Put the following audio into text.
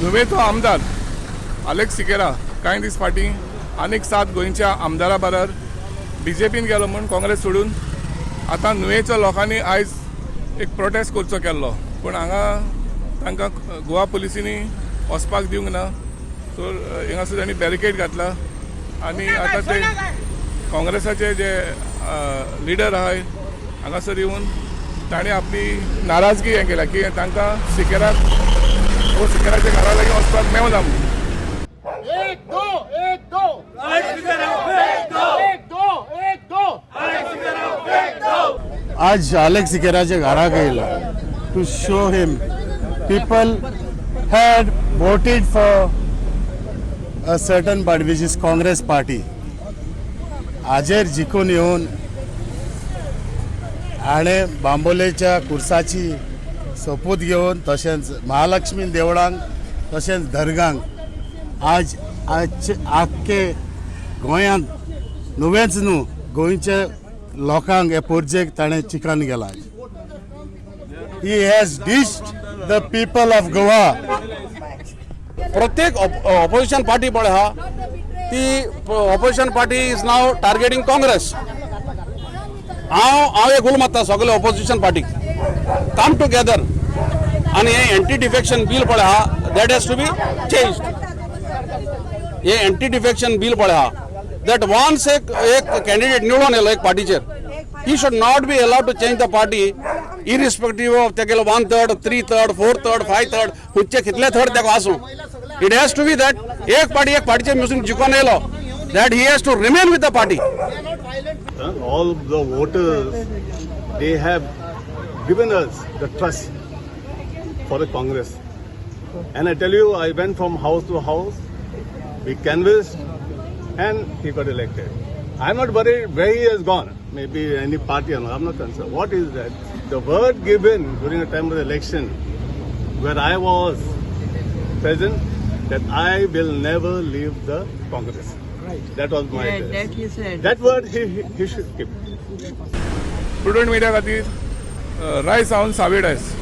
नुवेचो आमदार अलेक्स सिकेरा कांय दीस फाटीं आनीक 7 गोंयच्या आमदारा बरोबर BJPन गेलो म्हूण काँग्रेस सोडून आतां नुवेच्या लोकांनी आयज एक प्रोटेस्ट करचो केल्लो पूण हांगा तांकां गोवा पुलिसींनी वचपाक दिवंक ना. सो हिंगासर तांणी बॅरिकेड घातला आनी आतां ते काँग्रेसाचे जे लिडर आहाय हांगासर येवन ताणें आपली नाराजगी हें केल्या की तांकां सिकेराच्या घरा लागीं वचपाक मेवना म्हणून. आज अलेक्स सिकेराच्या घरा गेला to show him people had voted for a certain party which is Congress party. आजेर जिखून येवन आणि बांबोलेच्या कुर्साची सोपूत घेवन तशेंच महालक्ष्मी देवळांक तशेंच दर्गांक आज आख्खे गोंयांत नुवेंच न्हू गोंयच्या लोकांक हे पोरजेक ताणें चिकन गेला. He has dished the people of Goa. प्रत्येक ऑपोजिशन पार्टी पळय हा ती opposition party is now targeting Congress. हांव एक उलो मारता सगळे ऑपोजिशन पार्टीक कम टुगेदर आनी हे एंटी डिफेक्शन बील पळय हा that has to be changed. हे एंटी डिफेक्शन बील पळय हा दॅट वन्स एक कॅन्डिडेट निवडून येयलो एक पार्टीचेर he should not be allowed to change the party irrespective of तेगेलो 1/3, 3/3, 4/3, 5/3 खुदचे कितले थर्ड तेको आसूं. It has to be that एक पार्टीचे म्युसीक जिखून येयलो that he has to remain with the party. All the voters, they have given us the trust for the Congress. And I tell you, I went from house to house, we canvassed, and he got elected. I'm not worried where he has gone. Maybe any party or not, I'm not concerned. What is that? The word given during the time of the election, where I was present, that I will never leave the Congress. Right. That was my. Yeah, that he said. That word he should keep. Prudent media खातीर राय सावन सावेडायस.